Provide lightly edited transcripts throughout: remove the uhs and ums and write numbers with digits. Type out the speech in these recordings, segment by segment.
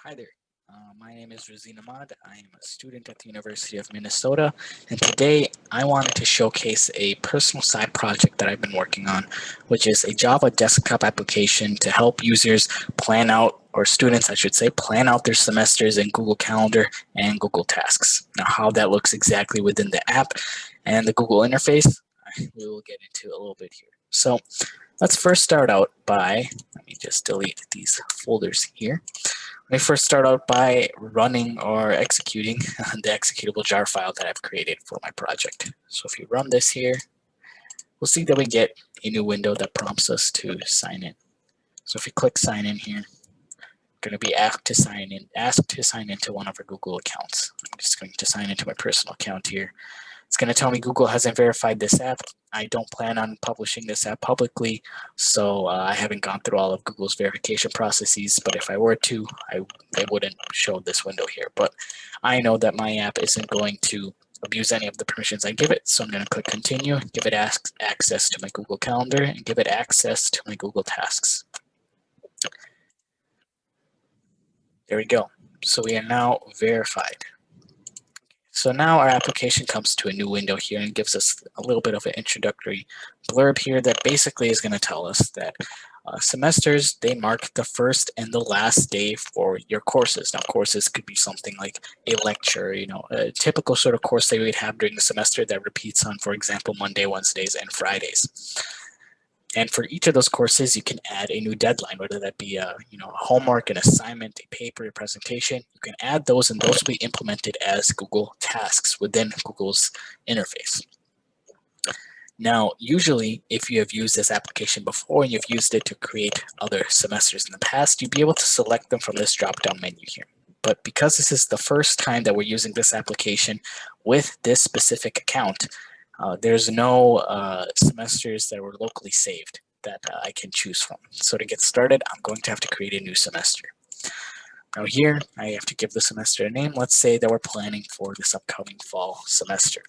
Hi there. My name is Razin Ahmad. I am a student at the University of Minnesota, and today I wanted to showcase a personal side project that I've been working on, which is a Java desktop application to help users plan out, or students, I should say, plan out their semesters in Google Calendar and Google Tasks. Now, how that looks exactly within the app and the Google interface, we will get into a little bit here. So, let's first start out by, let me just delete these folders here. Let me first start out by running or executing the executable jar file that I've created for my project. So if you run this here, we'll see that we get a new window that prompts us to sign in. So if you click sign in here, we're going to be asked to sign into one of our Google accounts. I'm just going to sign into my personal account here. It's going to tell me Google hasn't verified this app. I don't plan on publishing this app publicly, so I haven't gone through all of Google's verification processes, but if I were to, I wouldn't show this window here. But I know that my app isn't going to abuse any of the permissions I give it, so I'm going to click continue, give it access to my Google Calendar, and give it access to my Google Tasks. There we go. So we are now verified. So now our application comes to a new window here and gives us a little bit of an introductory blurb here that basically is going to tell us that semesters, they mark the first and the last day for your courses. Now, courses could be something like a lecture, a typical sort of course that we'd have during the semester that repeats on, for example, Monday, Wednesdays, and Fridays. And for each of those courses, you can add a new deadline, whether that be a homework, an assignment, a paper, a presentation. You can add those, and those will be implemented as Google Tasks within Google's interface. Now, usually, if you have used this application before and you've used it to create other semesters in the past, you'd be able to select them from this drop-down menu here. But because this is the first time that we're using this application with this specific account, there's no semesters that were locally saved that I can choose from. So to get started, I'm going to have to create a new semester. Now here, I have to give the semester a name. Let's say that we're planning for this upcoming fall semester.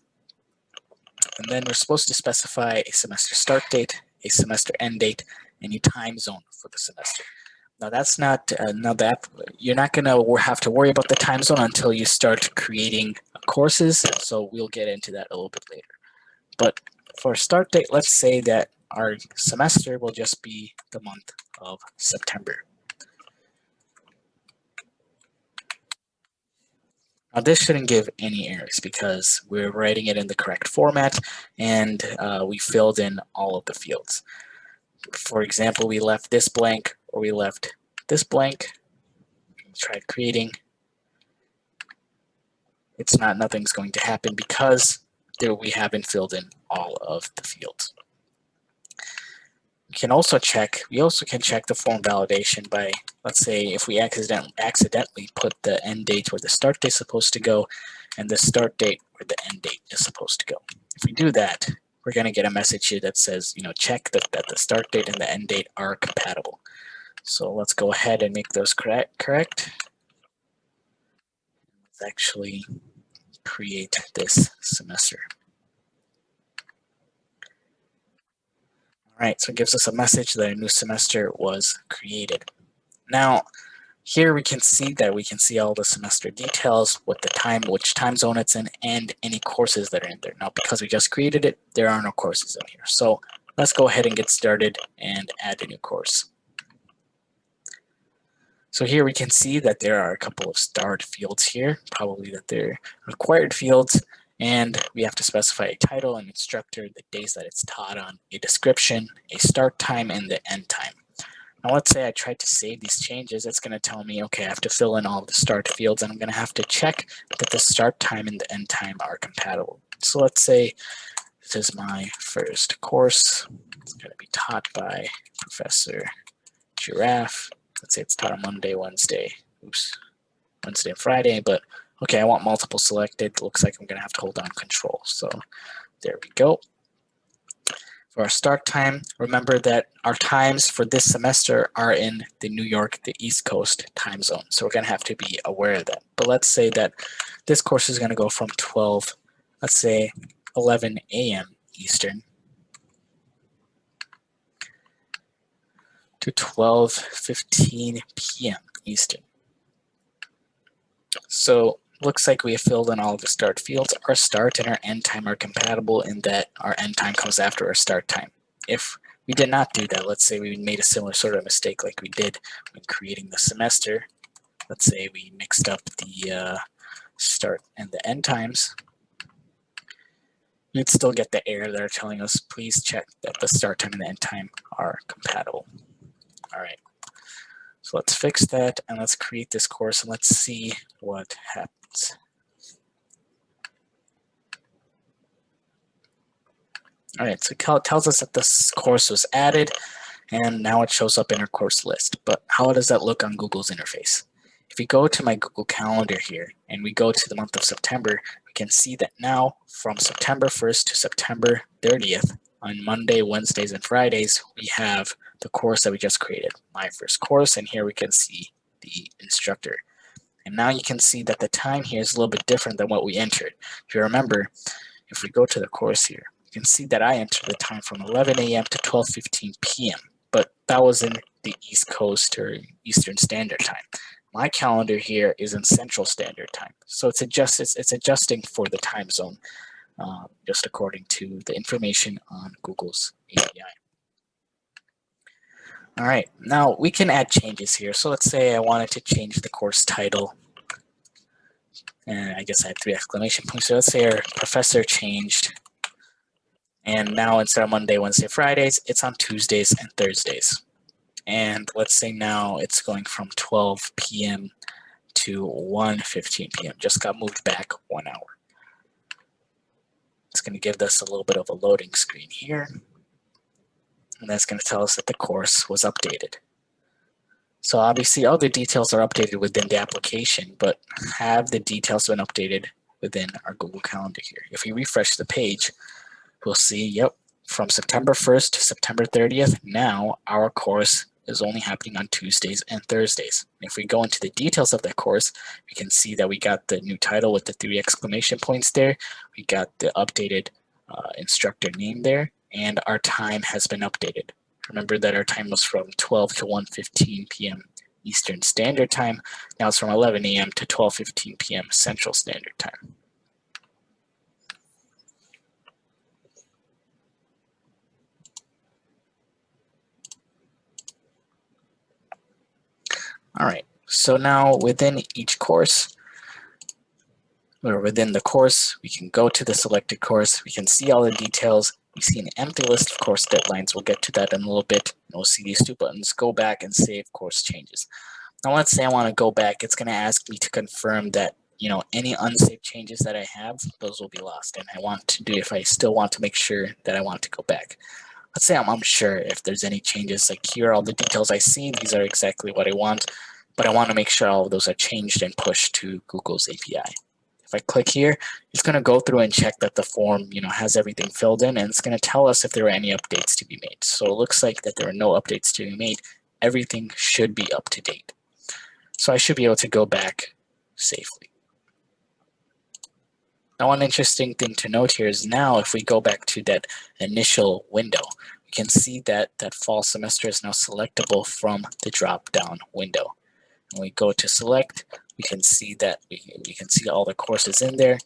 And then we're supposed to specify a semester start date, a semester end date, and a time zone for the semester. Now that's not, you're not gonna have to worry about the time zone until you start creating courses, so we'll get into that a little bit later. But for a start date, let's say that our semester will just be the month of September. Now this shouldn't give any errors because we're writing it in the correct format and we filled in all of the fields. For example, we left this blank or we left this blank. Try creating. Nothing's going to happen because we haven't filled in all of the fields. We also can check the form validation by, let's say, if we accidentally put the end date where the start date is supposed to go and the start date where the end date is supposed to go. If we do that, we're going to get a message here that says, check that the start date and the end date are compatible. So let's go ahead and make those correct. Let's actually create this semester. All right, so it gives us a message that a new semester was created. Now, here we can see all the semester details, which time zone it's in, and any courses that are in there. Now, because we just created it, there are no courses in here. So let's go ahead and get started and add a new course. So here we can see that there are a couple of starred fields here, probably that they're required fields, and we have to specify a title, an instructor, the days that it's taught on, a description, a start time, and the end time. Now let's say I tried to save these changes. It's going to tell me, okay, I have to fill in all of the start fields, and I'm going to have to check that the start time and the end time are compatible. So let's say this is my first course. It's going to be taught by Professor Giraffe. Let's say it's taught on Monday, Wednesday and Friday, but okay, I want multiple selected. Looks like I'm going to have to hold down Control. So there we go. For our start time, remember that our times for this semester are in the New York, the East Coast time zone. So we're going to have to be aware of that. But let's say that this course is going to go from 11 a.m. Eastern to 12:15 p.m. Eastern. So looks like we have filled in all of the start fields. Our start and our end time are compatible in that our end time comes after our start time. If we did not do that, let's say we made a similar sort of mistake like we did when creating the semester. Let's say we mixed up the start and the end times. You'd still get the error there telling us, please check that the start time and the end time are compatible. All right. So let's fix that and let's create this course and let's see what happens. All right, so it tells us that this course was added and now it shows up in our course list. But how does that look on Google's interface? If we go to my Google Calendar here and we go to the month of September, we can see that now from September 1st to September 30th, on Monday, Wednesdays, and Fridays, we have the course that we just created, my first course, and here we can see the instructor. And now you can see that the time here is a little bit different than what we entered. If you remember, if we go to the course here, you can see that I entered the time from 11 a.m. to 12:15 p.m., but that was in the East Coast or Eastern Standard Time. My calendar here is in Central Standard Time, so it's adjusting for the time zone, just according to the information on Google's API. All right, now we can add changes here. So let's say I wanted to change the course title, and I guess I had 3 exclamation points. So let's say our professor changed, and now instead of Monday, Wednesday, Fridays, it's on Tuesdays and Thursdays. And let's say now it's going from 12 p.m. to 1:15 p.m. Just got moved back 1 hour. It's going to give us a little bit of a loading screen here. And that's going to tell us that the course was updated. So obviously all the details are updated within the application, but have the details been updated within our Google Calendar here? If we refresh the page, we'll see, yep, from September 1st to September 30th, now our course is only happening on Tuesdays and Thursdays. If we go into the details of that course, we can see that we got the new title with the 3 exclamation points there. We got the updated instructor name there, and our time has been updated. Remember that our time was from 12 to 1:15 p.m. Eastern Standard Time. Now it's from 11 a.m. to 12:15 p.m. Central Standard Time. All right, so now within each course, or within the course, we can go to the selected course, we can see all the details, we see an empty list of course deadlines, we'll get to that in a little bit, and we'll see these 2 buttons, go back and save course changes. Now let's say I want to go back, it's going to ask me to confirm that, you know, any unsaved changes that I have, those will be lost, and I want to do, if I still want to make sure that I want to go back. Let's say I'm unsure if there's any changes, like here are all the details I see, these are exactly what I want, but I want to make sure all of those are changed and pushed to Google's API. If I click here, it's going to go through and check that the form, you know, has everything filled in, and it's going to tell us if there are any updates to be made. So it looks like that there are no updates to be made. Everything should be up to date. So I should be able to go back safely. Now, one interesting thing to note here is now if we go back to that initial window, we can see that that fall semester is now selectable from the drop-down window. When we go to select, we can see that we can see all the courses in there,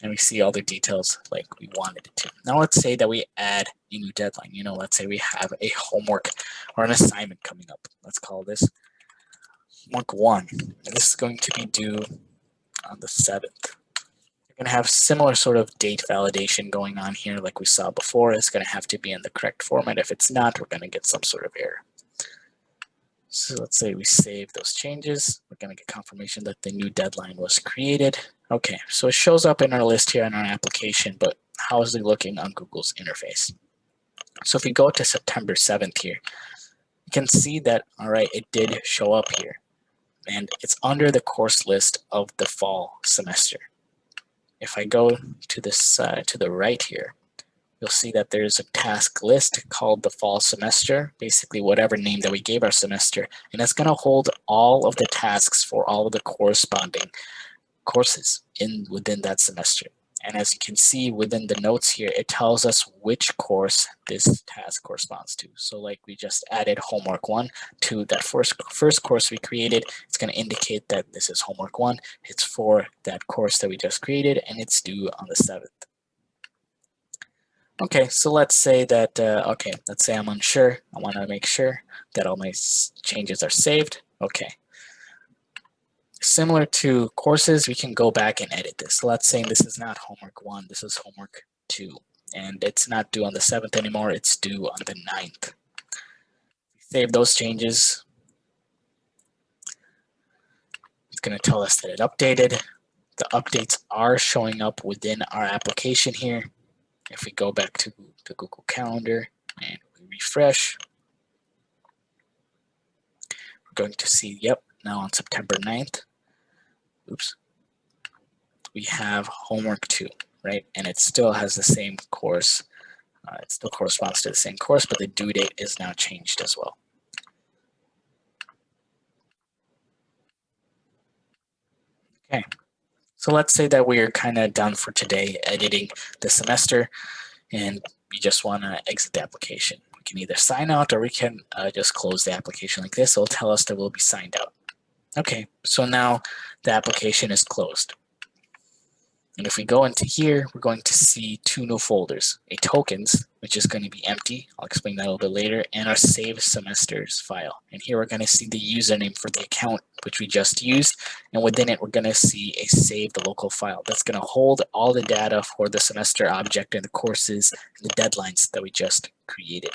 and we see all the details like we wanted it to. Now let's say that we add a new deadline. You know, let's say we have a homework or an assignment coming up. Let's call this Homework 1. And this is going to be due on the 7th. You're going to have similar sort of date validation going on here like we saw before. It's going to have to be in the correct format. If it's not, we're going to get some sort of error. So let's say we save those changes. We're going to get confirmation that the new deadline was created. Okay, so it shows up in our list here in our application, but how is it looking on Google's interface? So if we go to September 7th here, you can see that, all right, it did show up here. And it's under the course list of the fall semester. If I go to this side, to the right here, you'll see that there's a task list called the fall semester, basically whatever name that we gave our semester, and it's going to hold all of the tasks for all of the corresponding courses within that semester. And as you can see within the notes here, it tells us which course this task corresponds to. So like we just added homework 1 to that first course we created, it's going to indicate that this is homework 1. It's for that course that we just created, and it's due on the 7th. Okay, so let's say that, let's say I'm unsure. I want to make sure that all my changes are saved. Okay. Similar to courses, we can go back and edit this. So let's say this is not homework 1, this is homework 2. And it's not due on the 7th anymore, it's due on the 9th. Save those changes. It's going to tell us that it updated. The updates are showing up within our application here. If we go back to the Google Calendar and we refresh, we're going to see, yep, now on September 9th, we have homework 2, right? And it still has the same course. It still corresponds to the same course, but the due date is now changed as well. Okay, so let's say that we're kind of done for today editing the semester, and we just want to exit the application. We can either sign out or we can just close the application like this. It'll tell us that we'll be signed out. Okay, so now the application is closed. And if we go into here, we're going to see 2 new folders, a tokens, which is going to be empty. I'll explain that a little bit later, and our save semesters file. And here we're going to see the username for the account, which we just used. And within it, we're going to see a save the local file. That's going to hold all the data for the semester object and the courses and the deadlines that we just created.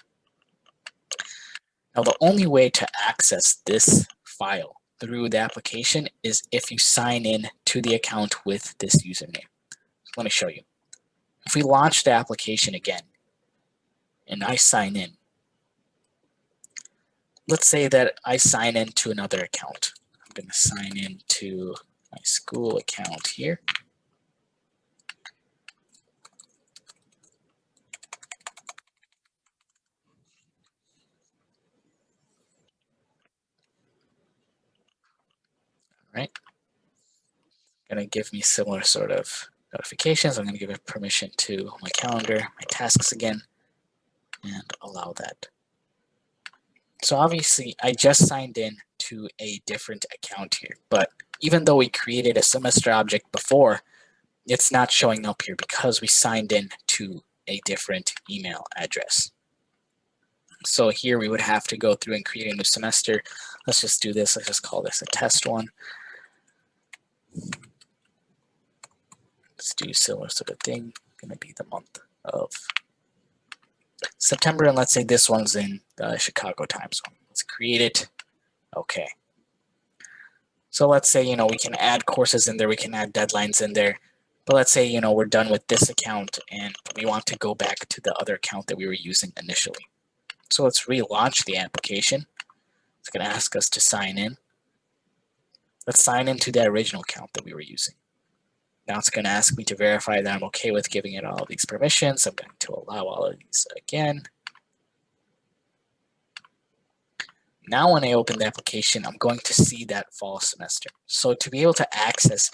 Now, the only way to access this file through the application is if you sign in to the account with this username. Let me show you. If we launch the application again and I sign in, let's say that I sign in to another account. I'm going to sign in to my school account here. All right. Going to give me similar sort of notifications. I'm going to give it permission to my calendar, my tasks again, and allow that. So obviously, I just signed in to a different account here, but even though we created a semester object before, it's not showing up here because we signed in to a different email address. So here we would have to go through and create a new semester. Let's just do this. Let's just call this a test one. Let's do similar sort of thing. Going to be the month of September, and let's say this one's in the Chicago time zone. Let's create it. Okay. So let's say, we can add courses in there, we can add deadlines in there. But let's say, we're done with this account and we want to go back to the other account that we were using initially. So let's relaunch the application. It's going to ask us to sign in. Let's sign into the original account that we were using. Now it's going to ask me to verify that I'm okay with giving it all of these permissions. I'm going to allow all of these again. Now when I open the application, I'm going to see that fall semester. So to be able to access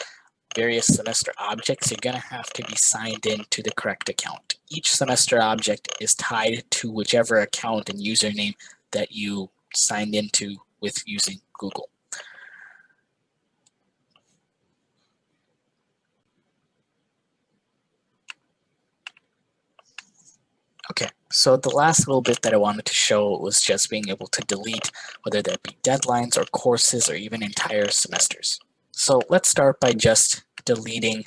various semester objects, you're going to have to be signed in to the correct account. Each semester object is tied to whichever account and username that you signed into with using Google. Okay, so the last little bit that I wanted to show was just being able to delete, whether that be deadlines or courses or even entire semesters. So let's start by just deleting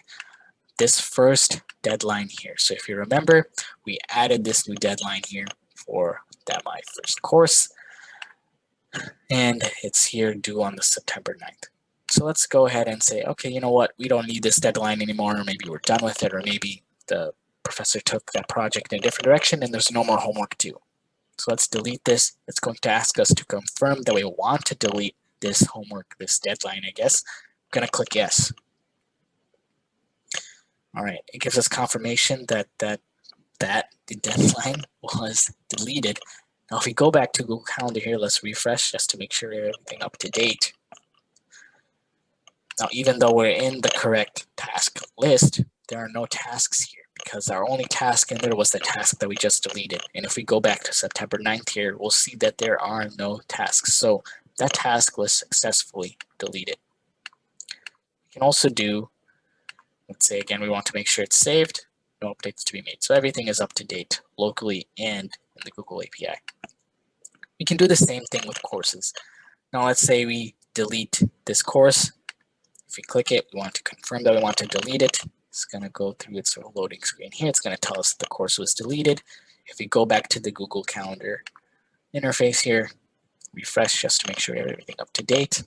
this first deadline here. So if you remember, we added this new deadline here for my first course, and it's here due on the September 9th. So let's go ahead and say, okay, you know what, we don't need this deadline anymore, or maybe we're done with it, or maybe the professor took that project in a different direction and there's no more homework due. So let's delete this. It's going to ask us to confirm that we want to delete this homework, this deadline, I guess. I'm going to click yes. All right, it gives us confirmation that the deadline was deleted. Now if we go back to Google Calendar here, let's refresh just to make sure everything up to date. Now even though we're in the correct task list, there are no tasks here because our only task in there was the task that we just deleted. And if we go back to September 9th here, we'll see that there are no tasks. So that task was successfully deleted. We can also do, let's say again, we want to make sure it's saved, no updates to be made. So everything is up to date locally and in the Google API. We can do the same thing with courses. Now let's say we delete this course. If we click it, we want to confirm that we want to delete it. It's going to go through its sort of loading screen here. It's going to tell us that the course was deleted. If we go back to the Google Calendar interface here, refresh just to make sure we have everything up to date.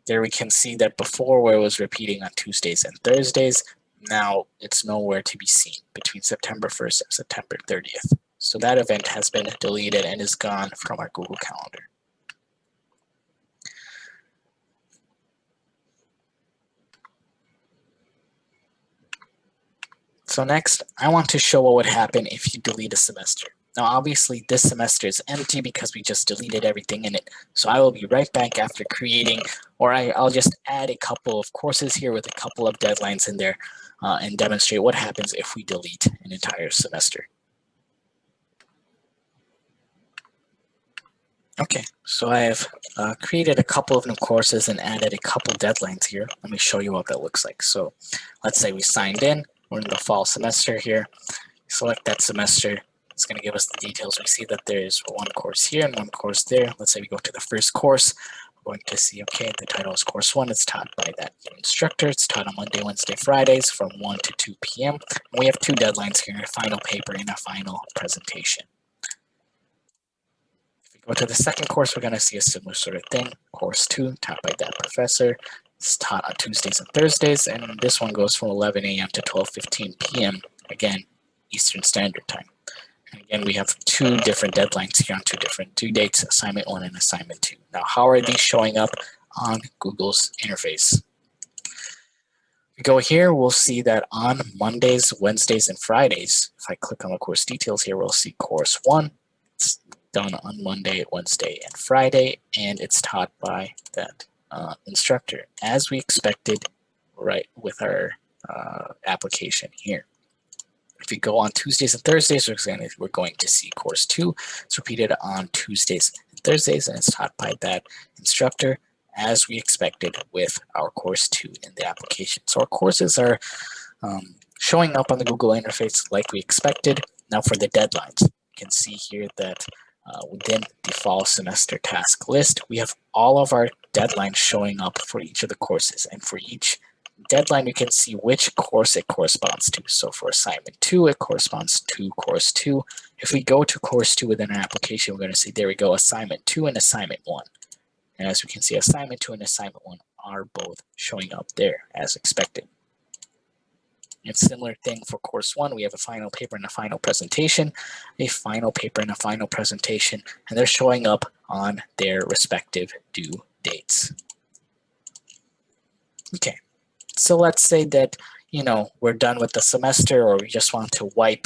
There we can see that before where it was repeating on Tuesdays and Thursdays, now it's nowhere to be seen between September 1st and September 30th. So that event has been deleted and is gone from our Google Calendar. So next, I want to show what would happen if you delete a semester. Now, obviously, this semester is empty because we just deleted everything in it. So I will be right back after creating, or I'll just add a couple of courses here with a couple of deadlines in there and demonstrate what happens if we delete an entire semester. Okay, so I have created a couple of new courses and added a couple deadlines here. Let me show you what that looks like. So let's say we signed in. We're in the fall semester here. Select that semester. It's going to give us the details. We see that there's one course here and one course there. Let's say we go to the first course. We're going to see, okay, the title is course 1. It's taught by that instructor. It's taught on Monday, Wednesday, Fridays from 1 to 2 p.m. And we have two deadlines here, a final paper and a final presentation. If we go to the second course, we're going to see a similar sort of thing. Course 2, taught by that professor. It's taught on Tuesdays and Thursdays, and this one goes from 11 a.m. to 12:15 p.m. Again, Eastern Standard Time. And again, we have two different deadlines here on two different due dates, assignment 1 and assignment 2. Now, how are these showing up on Google's interface? We go here, we'll see that on Mondays, Wednesdays, and Fridays, if I click on the course details here, we'll see course 1. It's done on Monday, Wednesday, and Friday, and it's taught by that instructor, as we expected, right, with our application here. If we go on Tuesdays and Thursdays, we're going to see course 2. It's repeated on Tuesdays and Thursdays, and it's taught by that instructor, as we expected with our course 2 in the application. So our courses are showing up on the Google interface like we expected. Now for the deadlines, you can see here that within the fall semester task list, we have all of our deadlines showing up for each of the courses. And for each deadline, we can see which course it corresponds to. So for assignment 2, it corresponds to course 2. If we go to course 2 within our application, we're going to see, there we go, assignment 2 and assignment 1. And as we can see, assignment 2 and assignment 1 are both showing up there as expected. And similar thing for course 1, we have a final paper and a final presentation, a final paper and a final presentation, and they're showing up on their respective due dates. Okay, so let's say that, you know, we're done with the semester, or we just want to wipe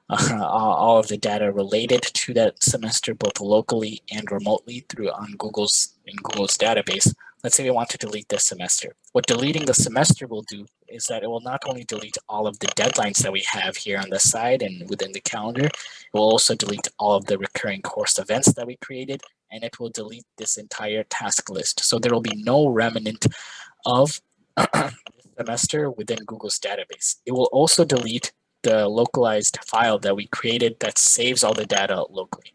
all of the data related to that semester, both locally and remotely in Google's database. Let's say we want to delete this semester. What deleting the semester will do is that it will not only delete all of the deadlines that we have here on the side and within the calendar, it will also delete all of the recurring course events that we created, and it will delete this entire task list. So there will be no remnant of this semester within Google's database. It will also delete the localized file that we created that saves all the data locally.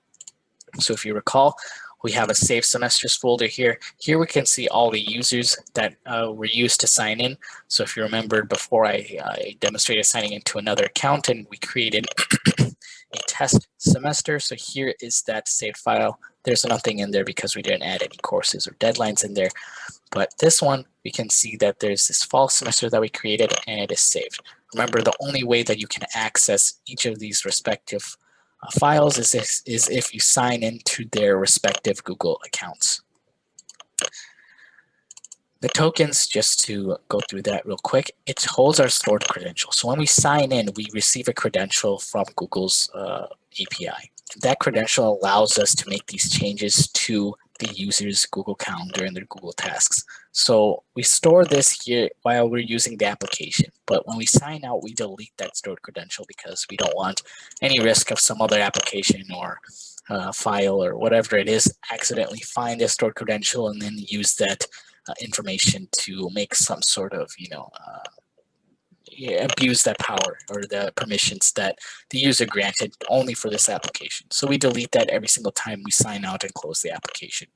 So if you recall, we have a Save Semesters folder here. Here we can see all the users that were used to sign in. So if you remember before, I demonstrated signing into another account and we created a test semester. So here is that saved file. There's nothing in there because we didn't add any courses or deadlines in there. But this one, we can see that there's this fall semester that we created and it is saved. Remember, the only way that you can access each of these respective files is if you sign into their respective Google accounts. The tokens, just to go through that real quick, it holds our stored credential. So when we sign in, we receive a credential from Google's API. That credential allows us to make these changes to the user's Google Calendar and their Google Tasks. So we store this here while we're using the application, but when we sign out, we delete that stored credential because we don't want any risk of some other application or file or whatever it is accidentally find a stored credential and then use that information to make some sort of, abuse that power or the permissions that the user granted only for this application. So we delete that every single time we sign out and close the application.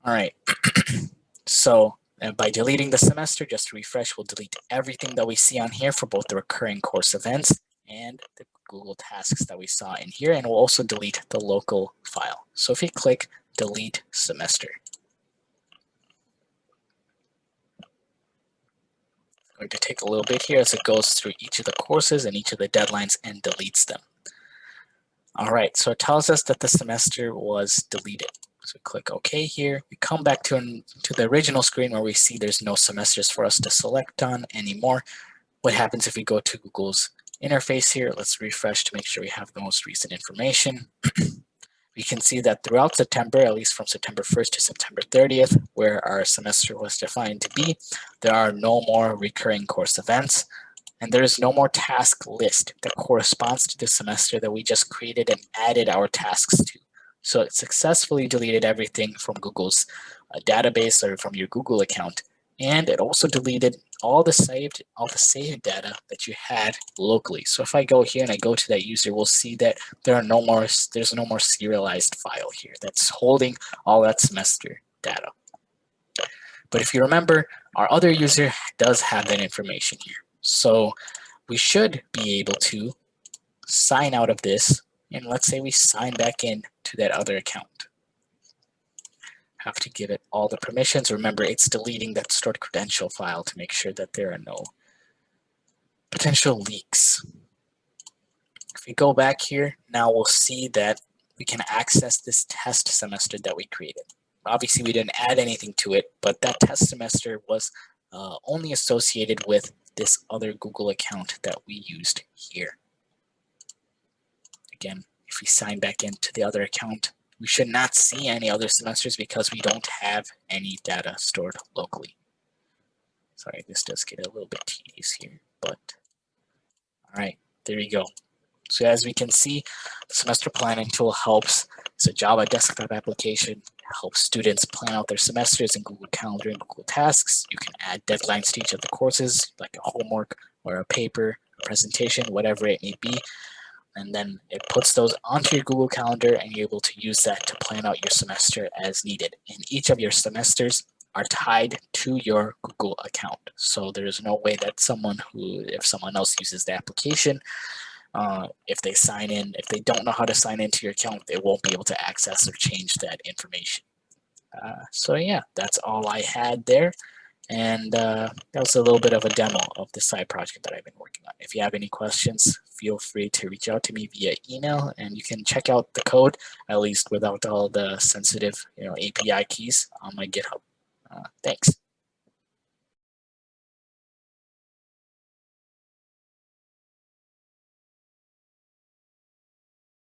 All right, so by deleting the semester, just to refresh, we'll delete everything that we see on here for both the recurring course events and the Google Tasks that we saw in here, and we'll also delete the local file. So if you click delete semester, it's going to take a little bit here as it goes through each of the courses and each of the deadlines and deletes them. All right, so it tells us that the semester was deleted. So click OK here. We come back to the original screen where we see there's no semesters for us to select on anymore. What happens if we go to Google's interface here? Let's refresh to make sure we have the most recent information. We can see that throughout September, at least from September 1st to September 30th, where our semester was defined to be, there are no more recurring course events, and there is no more task list that corresponds to the semester that we just created and added our tasks to. So it successfully deleted everything from Google's database or from your Google account, and it also deleted all the saved data that you had locally. So if I go here and I go to that user, we'll see that there's no more serialized file here that's holding all that semester data. But if you remember, our other user does have that information here. So we should be able to sign out of this, and let's say we sign back in to that other account. Have to give it all the permissions. Remember, it's deleting that stored credential file to make sure that there are no potential leaks. If we go back here, now we'll see that we can access this test semester that we created. Obviously, we didn't add anything to it, but that test semester was only associated with this other Google account that we used here. Again, if we sign back into the other account, we should not see any other semesters because we don't have any data stored locally. Sorry, this does get a little bit tedious here, but all right, there you go. So as we can see, the semester planning tool helps. It's a Java desktop application. It helps students plan out their semesters in Google Calendar and Google Tasks. You can add deadlines to each of the courses, like a homework or a paper, a presentation, whatever it may be. And then it puts those onto your Google Calendar, and you're able to use that to plan out your semester as needed. And each of your semesters are tied to your Google account. So there's no way that if someone else uses the application, if they sign in, if they don't know how to sign into your account, they won't be able to access or change that information. So yeah, that's all I had there. And that was a little bit of a demo of the side project that I've been working on. If you have any questions, feel free to reach out to me via email, and you can check out the code, at least without all the sensitive API keys, on my GitHub. Thanks.